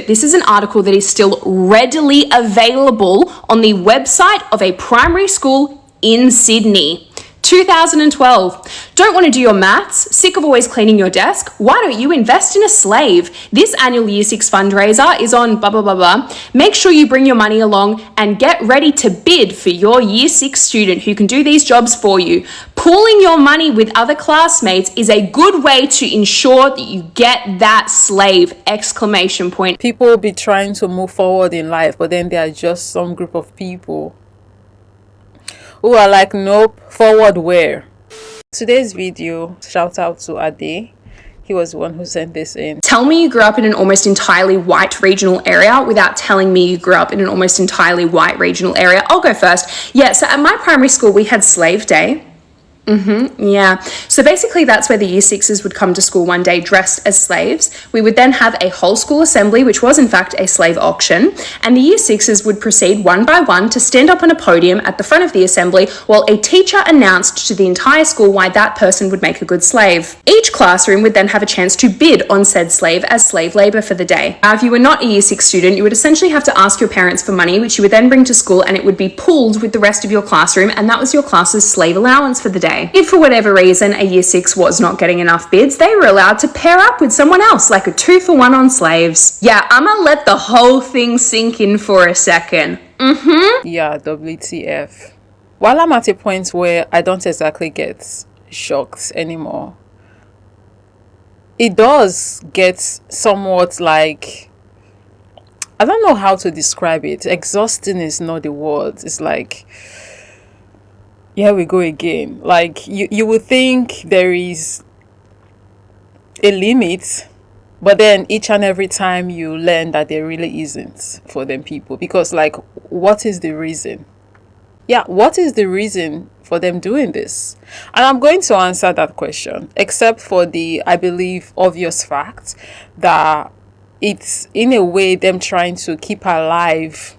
This is an article that is still readily available on the website of a primary school in Sydney. 2012. Don't want to do your maths? Sick of always cleaning your desk? Why don't you invest in a slave? This annual Year 6 fundraiser is on blah, blah, blah, blah. Make sure you bring your money along and get ready to bid for your Year 6 student who can do these jobs for you. Pooling your money with other classmates is a good way to ensure that you get that slave! Exclamation point. People will be trying to move forward in life, but then there are just some group of people who are like, nope, forward where? Today's video, shout out to Ade. He was the one who sent this in. Tell me you grew up in an almost entirely white regional area without telling me you grew up in an almost entirely white regional area. I'll go first. Yeah, so at my primary school, we had slave day. Yeah. So basically that's where the Year 6s would come to school one day dressed as slaves. We would then have a whole school assembly, which was in fact a slave auction. And the Year 6s would proceed one by one to stand up on a podium at the front of the assembly while a teacher announced to the entire school why that person would make a good slave. Each classroom would then have a chance to bid on said slave as slave labor for the day. Now, if you were not a Year 6 student, you would essentially have to ask your parents for money, which you would then bring to school, and it would be pooled with the rest of your classroom, and that was your class's slave allowance for the day. If for whatever reason a Year 6 was not getting enough bids, they were allowed to pair up with someone else, like a 2-for-1 on slaves. Yeah, I'ma let the whole thing sink in for a second. Yeah, WTF. While I'm at a point where I don't exactly get shocked anymore, it does get somewhat like, I don't know how to describe it. Exhausting is not the word. It's like, here we go again. Like, you would think there is a limit, but then each and every time you learn that there really isn't for them people. Because, like, what is the reason? Yeah, what is the reason for them doing this? And I'm going to answer that question, except for the, I believe, obvious fact that it's in a way them trying to keep alive,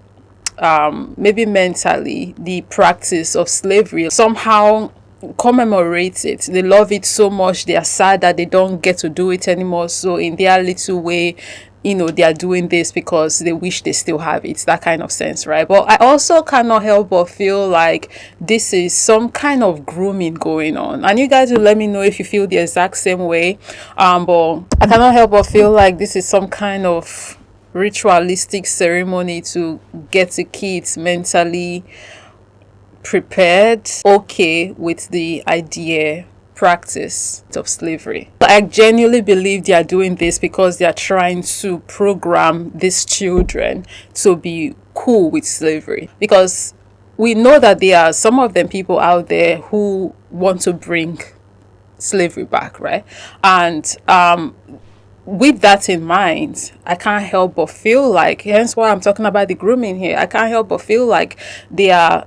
maybe mentally, the practice of slavery. Somehow commemorate it. They love it so much. They are sad that they don't get to do it anymore. So in their little way, you know, they are doing this because they wish they still have it. That kind of sense, right? But I also cannot help but feel like this is some kind of grooming going on. And you guys will let me know if you feel the exact same way. But I cannot help but feel like this is some kind of ritualistic ceremony to get the kids mentally prepared, okay, with the idea, practice of slavery. I genuinely believe they are doing this because they are trying to program these children to be cool with slavery, because we know that there are some of them people out there who want to bring slavery back, right? And with that in mind, I can't help but feel like, hence why I'm talking about the grooming here, I can't help but feel like they are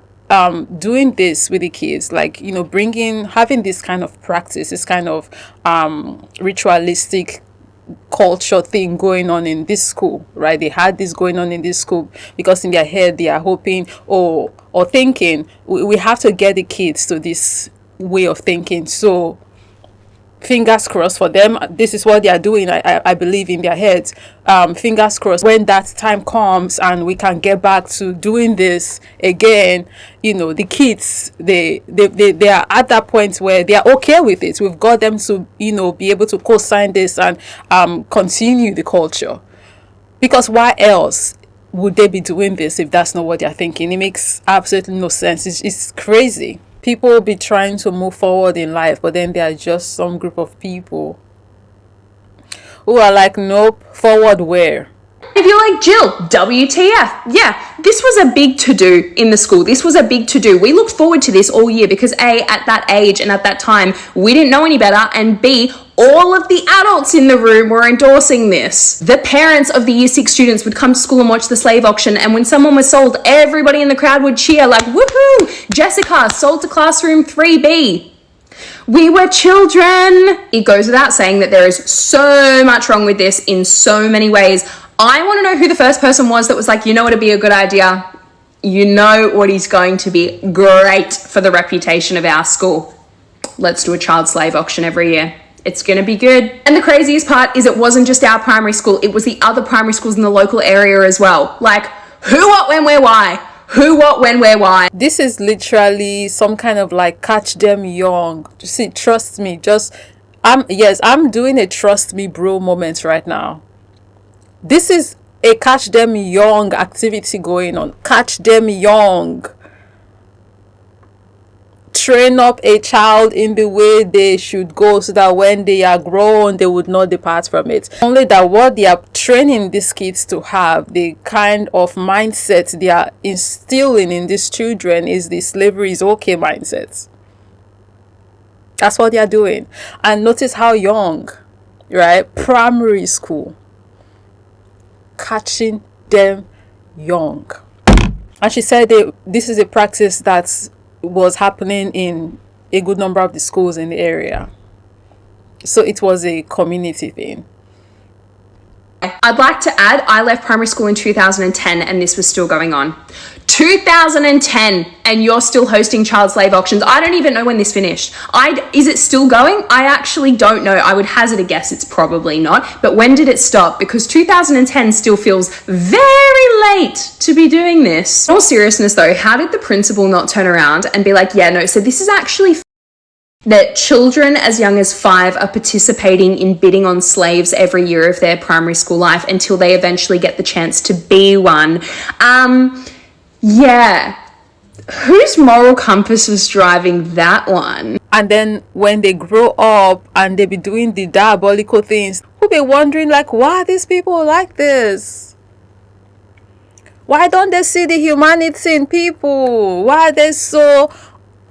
doing this with the kids, like, you know, having this kind of practice, this kind of ritualistic culture thing going on in this school, right? They had this going on in this school because in their head they are hoping or thinking, we have to get the kids to this way of thinking. So fingers crossed for them. This is what they are doing, I believe, in their heads. Fingers crossed when that time comes and we can get back to doing this again, you know, the kids, they are at that point where they are okay with it. We've got them to, you know, be able to co-sign this and continue the culture. Because why else would they be doing this if that's not what they're thinking? It makes absolutely no sense. It's crazy. People will be trying to move forward in life, but then there are just some group of people who are like, nope, forward where? If you're like, Jill, WTF. Yeah, this was a big to-do in the school. This was a big to-do. We looked forward to this all year because A, at that age and at that time, we didn't know any better, and B, all of the adults in the room were endorsing this. The parents of the Year 6 students would come to school and watch the slave auction, and when someone was sold, everybody in the crowd would cheer like, woohoo, Jessica, sold to classroom 3B. We were children. It goes without saying that there is so much wrong with this in so many ways. I want to know who the first person was that was like, you know what would be a good idea? You know what is going to be great for the reputation of our school? Let's do a child slave auction every year. It's going to be good. And the craziest part is it wasn't just our primary school. It was the other primary schools in the local area as well. Like, who, what, when, where, why? Who, what, when, where, why? This is literally some kind of like catch them young. See, trust me. I'm doing a trust me bro moment right now. This is a catch them young activity going on. Catch them young. Train up a child in the way they should go so that when they are grown, they would not depart from it. Only that what they are training these kids to have, the kind of mindset they are instilling in these children, is the slavery is okay mindset. That's what they are doing. And notice how young, right? Primary school. Catching them young. And she said this is a practice that was happening in a good number of the schools in the area. So it was a community thing. I'd like to add, I left primary school in 2010 and this was still going on. 2010 and you're still hosting child slave auctions. I don't even know when this finished. Is it still going? I actually don't know. I would hazard a guess it's probably not. But when did it stop? Because 2010 still feels very late to be doing this. In all seriousness though, how did the principal not turn around and be like, yeah, no, so this is actually that children as young as 5 are participating in bidding on slaves every year of their primary school life until they eventually get the chance to be one. Yeah. Whose moral compass was driving that one? And then when they grow up and they be doing the diabolical things, we'll be wondering like, why are these people like this? Why don't they see the humanity in people? Why are they so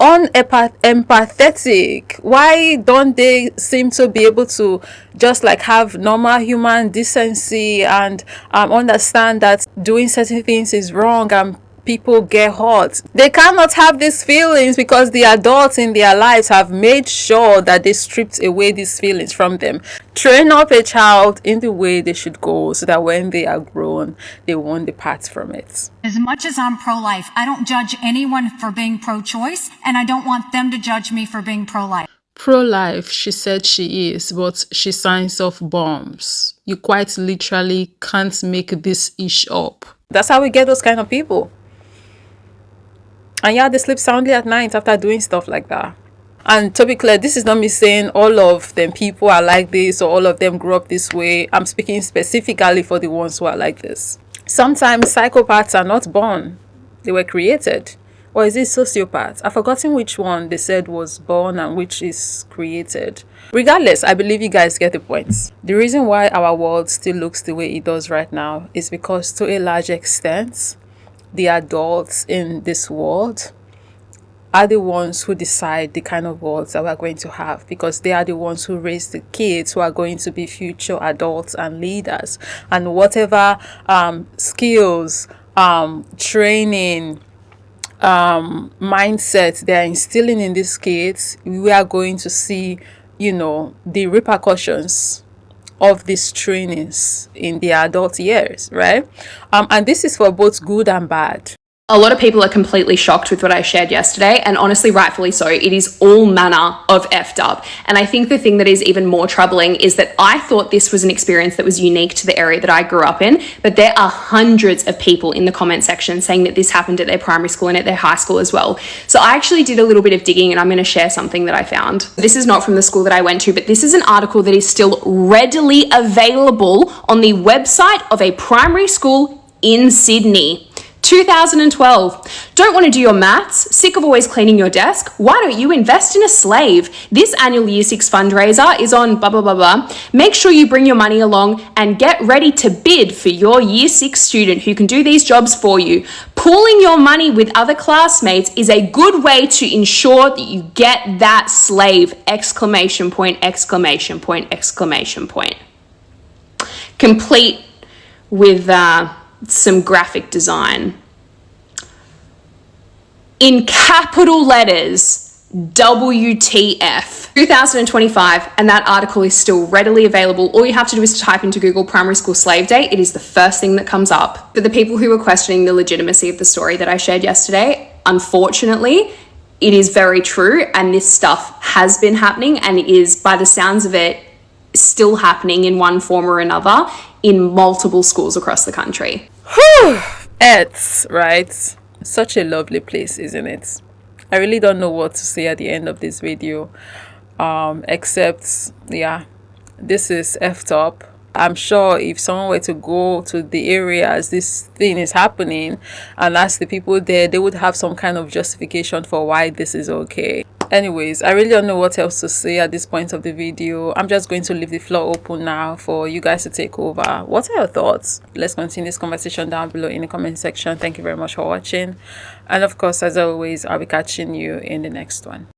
unempathetic? Why don't they seem to be able to just like have normal human decency and understand that doing certain things is wrong and people get hurt? They cannot have these feelings because the adults in their lives have made sure that they stripped away these feelings from them. Train up a child in the way they should go so that when they are grown, they won't depart from it. As much as I'm pro-life, I don't judge anyone for being pro-choice, and I don't want them to judge me for being pro-life. Pro-life, she said she is, but she signs off bombs. You quite literally can't make this ish up. That's how we get those kind of people. And yeah, they sleep soundly at night after doing stuff like that. And to be clear, this is not me saying all of them people are like this or all of them grew up this way. I'm speaking specifically for the ones who are like this. Sometimes psychopaths are not born. They were created. Or is it sociopaths? I've forgotten which one they said was born and which is created. Regardless, I believe you guys get the points. The reason why our world still looks the way it does right now is because to a large extent, the adults in this world are the ones who decide the kind of world that we're going to have, because they are the ones who raise the kids who are going to be future adults and leaders. And whatever skills, training, mindset they're instilling in these kids, we are going to see, the repercussions of these trainings in their adult years, right? And this is for both good and bad. A lot of people are completely shocked with what I shared yesterday, and honestly, rightfully so. It is all manner of effed up. And I think the thing that is even more troubling is that I thought this was an experience that was unique to the area that I grew up in, but there are hundreds of people in the comment section saying that this happened at their primary school and at their high school as well. So I actually did a little bit of digging and I'm going to share something that I found. This is not from the school that I went to, but this is an article that is still readily available on the website of a primary school in Sydney. 2012. Don't want to do your maths? Sick of always cleaning your desk? Why don't you invest in a slave? This annual Year 6 fundraiser is on blah, blah, blah, blah. Make sure you bring your money along and get ready to bid for your Year 6 student who can do these jobs for you. Pooling your money with other classmates is a good way to ensure that you get that slave! Exclamation point, exclamation point, exclamation point. Complete with some graphic design. In capital letters, WTF. 2025, and that article is still readily available. All you have to do is to type into Google primary school slave day. It is the first thing that comes up. For the people who were questioning the legitimacy of the story that I shared yesterday, unfortunately, it is very true, and this stuff has been happening and is, by the sounds of it, still happening in one form or another in multiple schools across the country. It's right. Such a lovely place, isn't it? I really don't know what to say at the end of this video, except, yeah, this is effed up. I'm sure if someone were to go to the areas this thing is happening and ask the people there, they would have some kind of justification for why this is okay. Anyways, I really don't know what else to say at this point of the video. I'm just going to leave the floor open now for you guys to take over. What are your thoughts? Let's continue this conversation down below in the comment section. Thank you very much for watching. And of course, as always, I'll be catching you in the next one.